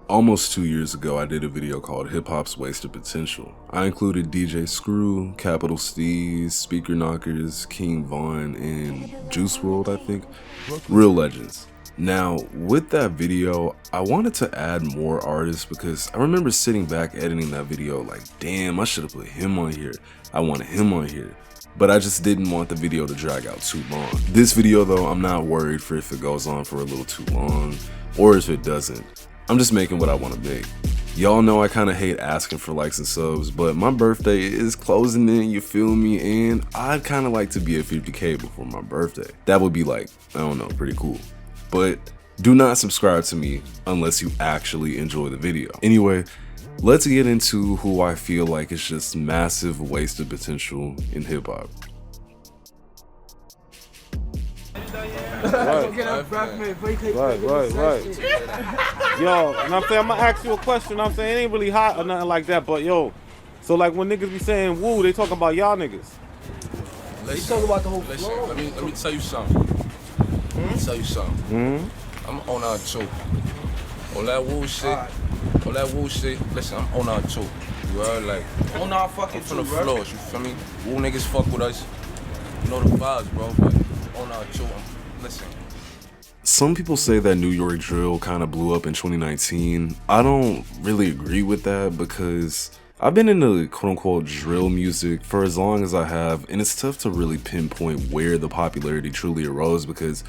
Almost 2 years ago, I did a video called Hip Hop's Wasted Potential. I included DJ Screw, Capital Steez, Speaker Knockers, King Von, and Juice WRLD, I think. Real legends. Now, with that video, I wanted to add more artists because I remember sitting back editing that video like, damn, I should have put him on here. I wanted him on here. But I just didn't want the video to drag out too long. This video though, I'm not worried for if it goes on for a little too long or if it doesn't. I'm just making what I want to make. Y'all know I kind of hate asking for likes and subs, but my birthday is closing in, you feel me? And I'd kind of like to be at 50K before my birthday. That would be like, I don't know, pretty cool. But do not subscribe to me unless you actually enjoy the video. Anyway, let's get into who I feel like is just massive wasted potential in hip hop. Right. Yo, and I'm saying, I'm gonna ask you a question. I'm saying it ain't really hot or nothing like that, but yo, so like when niggas be saying woo, they talking about y'all niggas. They talk about the whole flow. Let me tell you something. Let me tell you something. I'm on our too. All that woo shit. Listen, I'm on our too. You heard, like On our fucking from the too, bro. floors. You feel me? Woo niggas fuck with us. You know the vibes, bro. But on our too. Listen. Some people say that New York drill kind of blew up in 2019. I don't really agree with that because I've been into quote-unquote drill music for as long as I have, and it's tough to really pinpoint where the popularity truly arose because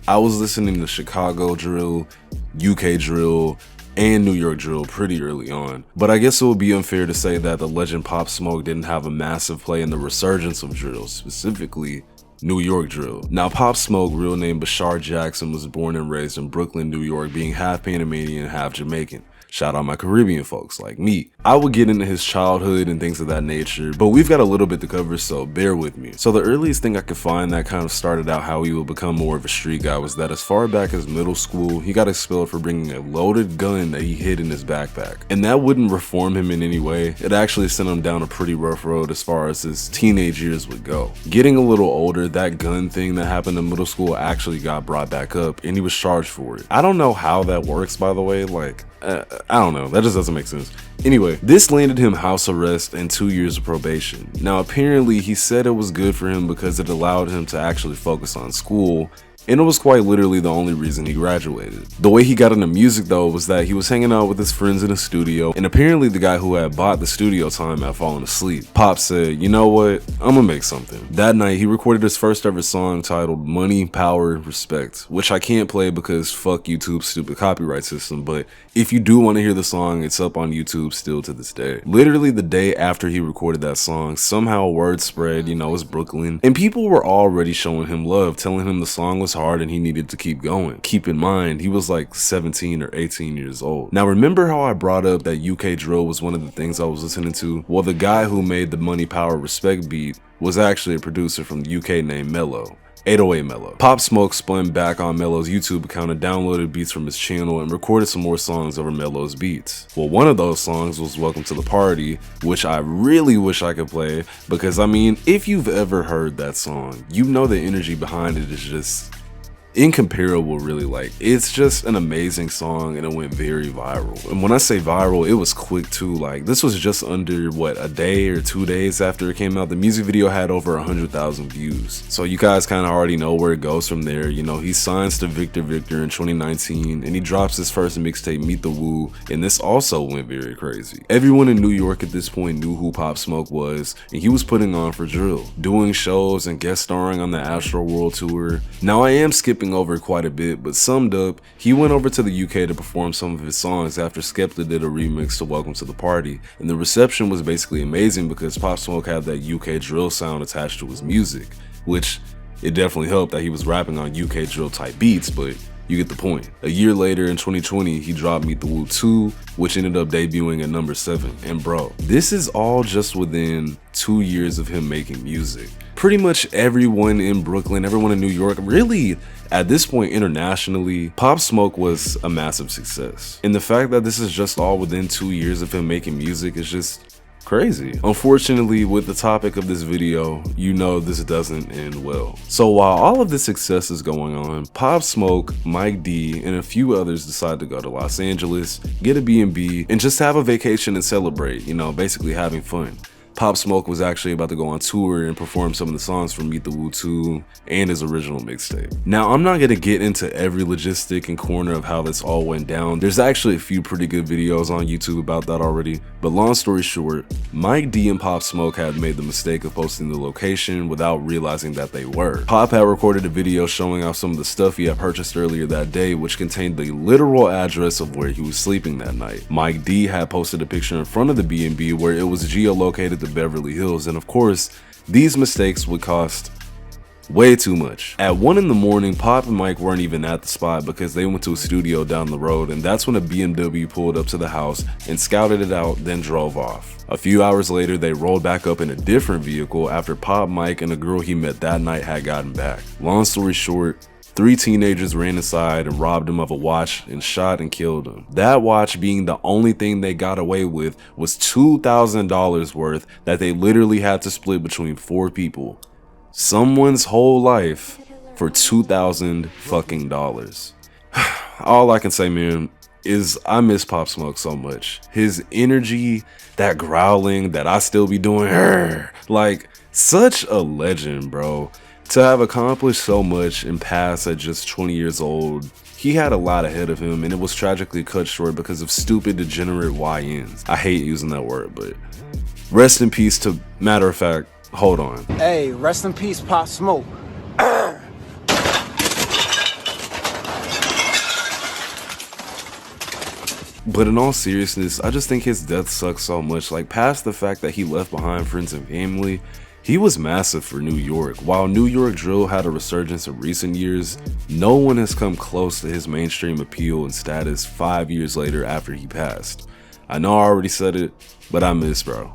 I was listening to Chicago drill, UK drill, and New York drill pretty early on. But I guess it would be unfair to say that the legend Pop Smoke didn't have a massive play in the resurgence of drill, specifically New York drill. Now, Pop Smoke, real name Bashar Jackson, was born and raised in Brooklyn, New York, being half Panamanian and half Jamaican. Shout out my Caribbean folks like me. I would get into his childhood and things of that nature, but we've got a little bit to cover, so bear with me. So the earliest thing I could find that kind of started out how he would become more of a street guy was that as far back as middle school, he got expelled for bringing a loaded gun that he hid in his backpack. And that wouldn't reform him in any way. It actually sent him down a pretty rough road as far as his teenage years would go. Getting a little older, that gun thing that happened in middle school actually got brought back up and he was charged for it. I don't know how that works, by the way, like, I don't know, that just doesn't make sense. Anyway, this landed him house arrest and 2 years of probation. Now apparently he said it was good for him because it allowed him to actually focus on school, and it was quite literally the only reason he graduated. The way he got into music though was that he was hanging out with his friends in a studio, and apparently the guy who had bought the studio time had fallen asleep. Pop said, you know what, I'm gonna make something. That night he recorded his first ever song titled Money, Power, Respect, which I can't play because fuck YouTube's stupid copyright system, but if you do want to hear the song, it's up on YouTube still to this day. Literally the day after he recorded that song, somehow word spread, you know, it's Brooklyn, and people were already showing him love, telling him the song was hard and he needed to keep going. Keep in mind, he was like 17 or 18 years old. Now remember how I brought up that UK drill was one of the things I was listening to? Well, the guy who made the Money, Power, Respect beat was actually a producer from the UK named Mello. 808 Mello. Pop Smoke spun back on Mello's YouTube account and downloaded beats from his channel and recorded some more songs over Mello's beats. Well, one of those songs was Welcome to the Party, which I really wish I could play because I mean, if you've ever heard that song, you know the energy behind it is just incomparable, really. Like, it's just an amazing song and it went very viral. And when I say viral, it was quick too. Like, this was just under what, a day or 2 days after it came out. The music video had over 100,000 views, so you guys kind of already know where it goes from there. You know, he signs to Victor Victor in 2019 and he drops his first mixtape, Meet the Woo, and this also went very crazy. Everyone in New York at this point knew who Pop Smoke was, and he was putting on for drill, doing shows and guest starring on the Astro World Tour. Now I am skipping over quite a bit, but summed up, he went over to the UK to perform some of his songs after Skepta did a remix to Welcome to the Party, and the reception was basically amazing because Pop Smoke had that UK drill sound attached to his music, which it definitely helped that he was rapping on UK drill type beats, but you get the point. A year later in 2020, he dropped Meet the Woo 2, which ended up debuting at number 7. And bro, this is all just within 2 years of him making music. Pretty much everyone in Brooklyn, everyone in New York, really at this point internationally, Pop Smoke was a massive success. And the fact that this is just all within 2 years of him making music is just Crazy. Unfortunately, with the topic of this video, you know this doesn't end well. So while all of this success is going on, Pop Smoke, Mike D, and a few others decide to go to Los Angeles, get a B&B, and just have a vacation and celebrate, you know, basically having fun. Pop Smoke was actually about to go on tour and perform some of the songs from Meet the Woo 2 and his original mixtape. Now, I'm not gonna get into every logistic and corner of how this all went down. There's actually a few pretty good videos on YouTube about that already, but long story short, Mike D and Pop Smoke had made the mistake of posting the location without realizing that they were. Pop had recorded a video showing off some of the stuff he had purchased earlier that day, which contained the literal address of where he was sleeping that night. Mike D had posted a picture in front of the B&B where it was geolocated to Beverly Hills, and of course, these mistakes would cost way too much. At 1 in the morning, Pop and Mike weren't even at the spot because they went to a studio down the road, and that's when a BMW pulled up to the house and scouted it out, then drove off. A few hours later, they rolled back up in a different vehicle after Pop, Mike, and a girl he met that night had gotten back. Long story short, 3 teenagers ran inside and robbed him of a watch and shot and killed him. That watch being the only thing they got away with was $2,000 worth that they literally had to split between 4 people. Someone's whole life for $2,000 fucking dollars. All I can say, man, is I miss Pop Smoke so much. His energy, that growling that I still be doing, like, such a legend, bro. To have accomplished so much and pass at just 20 years old, he had a lot ahead of him, and it was tragically cut short because of stupid, degenerate YNs. I hate using that word, but rest in peace to, matter of fact, hold on. Hey, rest in peace, Pop Smoke. But in all seriousness, I just think his death sucks so much. Like, past the fact that he left behind friends and family, he was massive for New York. While New York drill had a resurgence in recent years, no one has come close to his mainstream appeal and status 5 years later after he passed. I know I already said it, but I miss bro.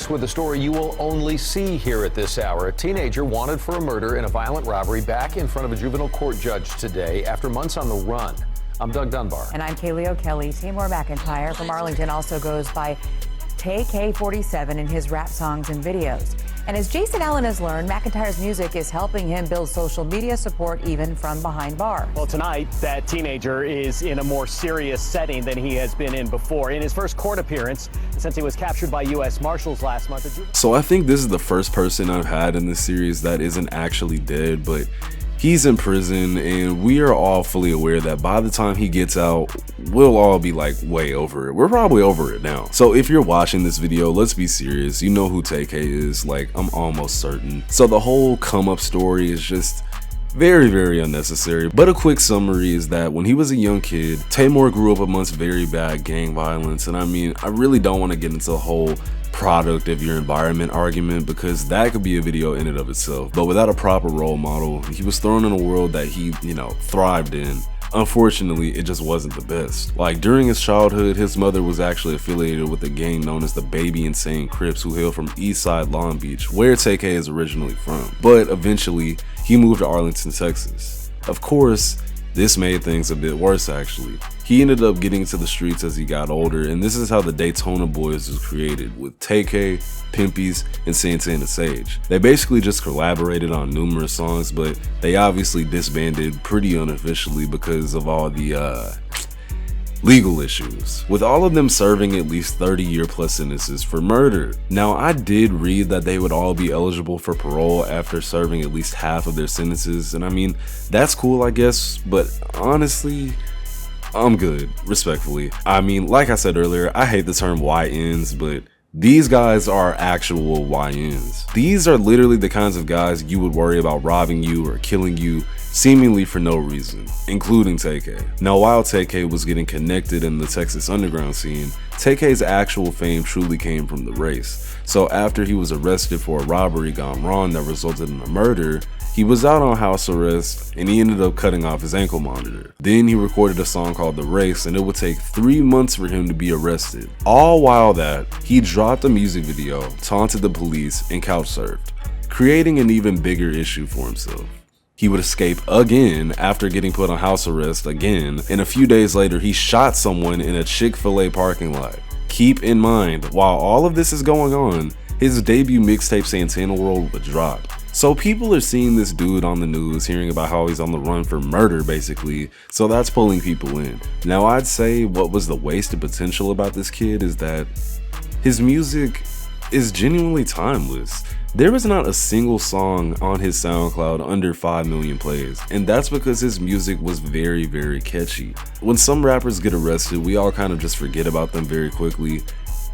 With a story you will only see here at this hour. A teenager wanted for a murder and a violent robbery back in front of a juvenile court judge today after months on the run. I'm Doug Dunbar. And I'm Kaylee O'Kelly. Tamor McIntyre from Arlington also goes by TK47 in his rap songs and videos. And as Jason Allen has learned, McIntyre's music is helping him build social media support even from behind bars. Well, tonight, that teenager is in a more serious setting than he has been in before. In his first court appearance since he was captured by U.S. Marshals last month. So I think this is the first person I've had in this series that isn't actually dead, but he's in prison, and we are all fully aware that by the time he gets out, we'll all be like way over it. We're probably over it now. So if you're watching this video, let's be serious. You know who TK is, like, I'm almost certain. So the whole come up story is just very, very unnecessary. But a quick summary is that when he was a young kid, Tamor grew up amongst very bad gang violence. And I mean, I really don't want to get into the whole product of your environment argument, because that could be a video in and of itself. But without a proper role model, he was thrown in a world that he, thrived in. Unfortunately, it just wasn't the best. Like, during his childhood, his mother was actually affiliated with a gang known as the Baby Insane Crips, who hail from Eastside Long Beach, where TK is originally from. But eventually, he moved to Arlington, Texas. Of course, this made things a bit worse actually. He ended up getting into the streets as he got older, and this is how the Daytona Boys was created, with TK, Pimpies, and Santana Sage. They basically just collaborated on numerous songs, but they obviously disbanded pretty unofficially because of all the legal issues, with all of them serving at least 30-year plus sentences for murder. Now, I did read that they would all be eligible for parole after serving at least half of their sentences, and I mean, that's cool I guess, but honestly, I'm good, respectfully. I mean, like I said earlier, I hate the term YNs, but these guys are actual YNs. These are literally the kinds of guys you would worry about robbing you or killing you seemingly for no reason, including TK. Now, while TK was getting connected in the Texas underground scene, TK's actual fame truly came from the race. So after he was arrested for a robbery gone wrong that resulted in a murder, he was out on house arrest and he ended up cutting off his ankle monitor. Then he recorded a song called The Race, and it would take 3 months for him to be arrested. All while that, he dropped a music video, taunted the police, and couch surfed, creating an even bigger issue for himself. He would escape again after getting put on house arrest again, and a few days later he shot someone in a Chick-fil-A parking lot. Keep in mind, while all of this is going on, his debut mixtape Santana World would drop. So people are seeing this dude on the news, hearing about how he's on the run for murder basically, so that's pulling people in. Now I'd say what was the wasted potential about this kid is that his music is genuinely timeless. There is not a single song on his SoundCloud under 5 million plays, and that's because his music was very, very catchy. When some rappers get arrested, we all kind of just forget about them very quickly,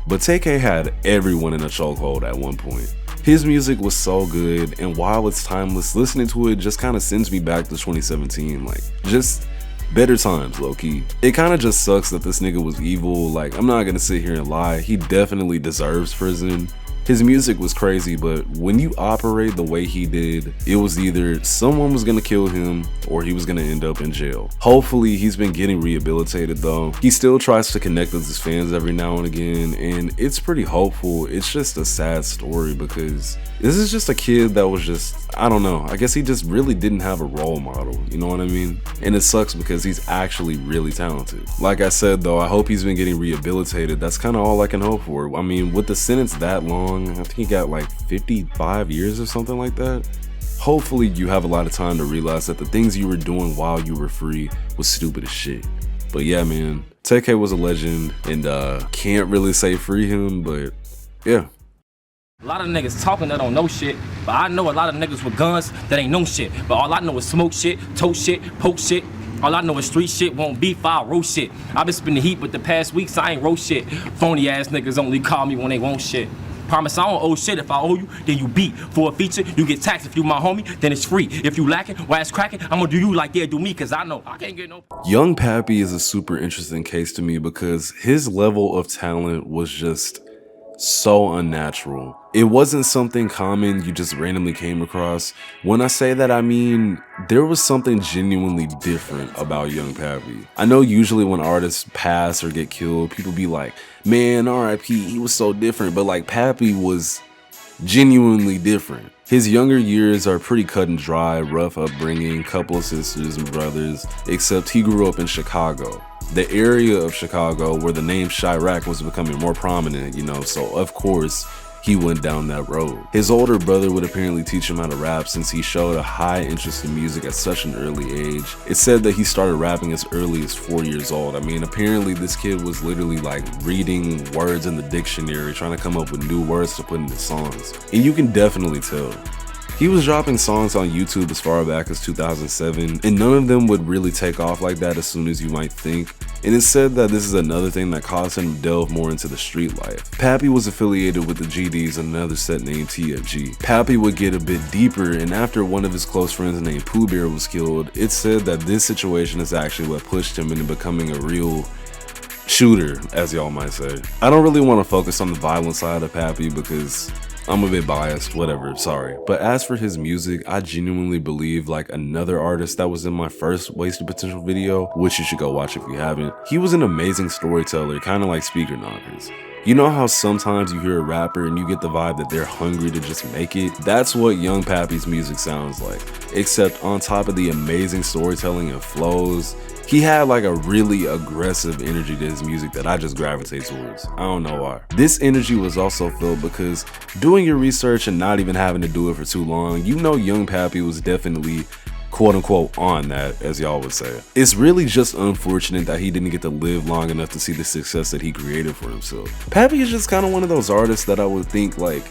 but TK had everyone in a chokehold at one point. His music was so good, and while it's timeless, listening to it just kind of sends me back to 2017, like, just better times, low-key. It kind of just sucks that this nigga was evil. Like, I'm not gonna sit here and lie, he definitely deserves prison. His music was crazy, but when you operate the way he did, it was either someone was gonna kill him or he was gonna end up in jail. Hopefully he's been getting rehabilitated though. He still tries to connect with his fans every now and again, and it's pretty hopeful. It's just a sad story because this is just a kid that was just, I don't know, I guess he just really didn't have a role model, you know what I mean? And it sucks because he's actually really talented. Like I said though, I hope he's been getting rehabilitated. That's kind of all I can hope for. I mean, with the sentence that long, I think he got like 55 years or something like that. Hopefully you have a lot of time to realize that the things you were doing while you were free was stupid as shit. But yeah, man, TK was a legend, and can't really say free him, but yeah. A lot of niggas talking that don't know shit, but I know a lot of niggas with guns that ain't know shit. But all I know is smoke shit, tote shit, poke shit. All I know is street shit, won't beef, I'll roast shit. I been spending heat with the past weeks, I ain't roast shit. Phony ass niggas only call me when they want shit. Promise I don't owe shit. If I owe you, then you beat. For a feature, you get taxed. If you my homie, then it's free. If you lacking, why it's cracking, I'm gonna do you like they do me, cause I know I can't get no. Young Pappy is a super interesting case to me because his level of talent was just so unnatural. It wasn't something common you just randomly came across. When I say that, I mean there was something genuinely different about Young Pappy. I know usually when artists pass or get killed, people be like, man, RIP, he was so different, but like Pappy was genuinely different. His younger years are pretty cut and dry, rough upbringing, couple of sisters and brothers, except he grew up in Chicago. The area of Chicago where the name Chirac was becoming more prominent, you know, so of course he went down that road. His older brother would apparently teach him how to rap since he showed a high interest in music at such an early age. It said that he started rapping as early as 4 years old. I mean, apparently this kid was literally like reading words in the dictionary, trying to come up with new words to put into songs. And you can definitely tell. He was dropping songs on YouTube as far back as 2007, and none of them would really take off like that as soon as you might think. And it's said that this is another thing that caused him to delve more into the street life. Pappy was affiliated with the GDs and another set named TFG. Pappy would get a bit deeper, and after one of his close friends named Pooh Bear was killed, it's said that this situation is actually what pushed him into becoming a real shooter, as y'all might say. I don't really want to focus on the violent side of Pappy because I'm a bit biased, whatever, sorry. But as for his music, I genuinely believe like another artist that was in my first Wasted Potential video, which you should go watch if you haven't. He was an amazing storyteller, kind of like Speaker Knockers. You know how sometimes you hear a rapper and you get the vibe that they're hungry to just make it? That's what Young Pappy's music sounds like. Except on top of the amazing storytelling and flows, he had like a really aggressive energy to his music that I just gravitate towards. I don't know why. This energy was also felt because doing your research and not even having to do it for too long, you know Young Pappy was definitely quote unquote on that, as y'all would say. It's really just unfortunate that he didn't get to live long enough to see the success that he created for himself. Pappy is just kind of one of those artists that I would think like,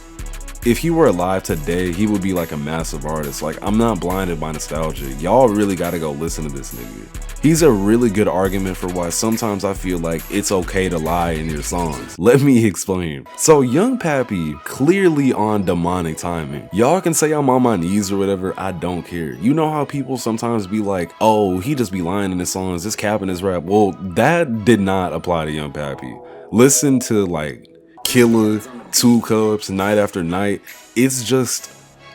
if he were alive today, he would be like a massive artist. Like, I'm not blinded by nostalgia. Y'all really gotta go listen to this nigga. He's a really good argument for why sometimes I feel like it's okay to lie in your songs. Let me explain. So Young Pappy, clearly on demonic timing. Y'all can say I'm on my knees or whatever, I don't care. You know how people sometimes be like, oh, he just be lying in his songs, this cap in his rap. Well, that did not apply to Young Pappy. Listen to like Killer, 2 Cups, Night After Night. It's just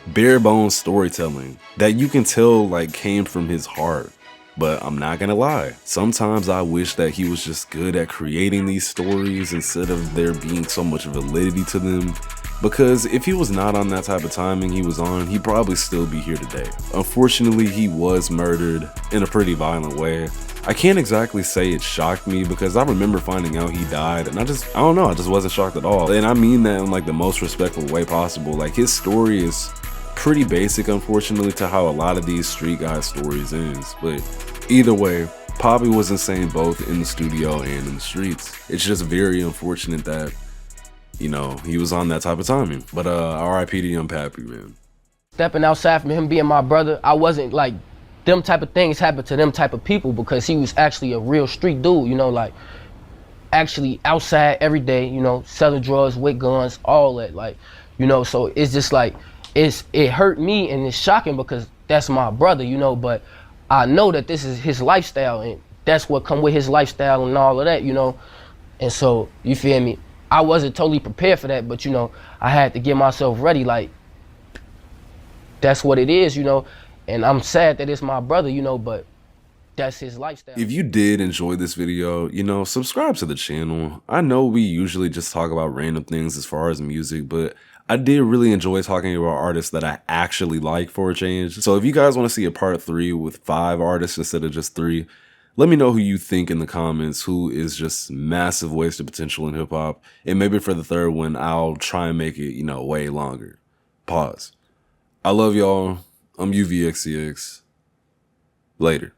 bare bones storytelling that you can tell like came from his heart. But I'm not gonna lie, sometimes I wish that he was just good at creating these stories instead of there being so much validity to them. Because if he was not on that type of timing he was on, he'd probably still be here today. Unfortunately, he was murdered in a pretty violent way. I can't exactly say it shocked me because I remember finding out he died and I don't know, I just wasn't shocked at all. And I mean that in like the most respectful way possible. Like his story is pretty basic, unfortunately, to how a lot of these street guys stories ends. But either way, Papi was insane both in the studio and in the streets. It's just very unfortunate that, you know, he was on that type of timing. But R.I.P. to Young Pappy, man. Stepping outside from him being my brother, I wasn't like, them type of things happen to them type of people because he was actually a real street dude, you know, like actually outside every day, you know, selling drugs with guns, all that, like, you know, so it's just like, it hurt me and it's shocking because that's my brother, you know, but I know that this is his lifestyle and that's what come with his lifestyle and all of that, you know, and so, you feel me, I wasn't totally prepared for that, but you know, I had to get myself ready, like, that's what it is, you know. And I'm sad that it's my brother, you know, but that's his lifestyle. If you did enjoy this video, you know, subscribe to the channel. I know we usually just talk about random things as far as music, but I did really enjoy talking about artists that I actually like for a change. So if you guys want to see a part 3 with 5 artists instead of just 3, let me know who you think in the comments, who is just massive wasted potential in hip hop. And maybe for the 3rd one, I'll try and make it, you know, way longer. Pause. I love y'all. I'm UVXCX. Later.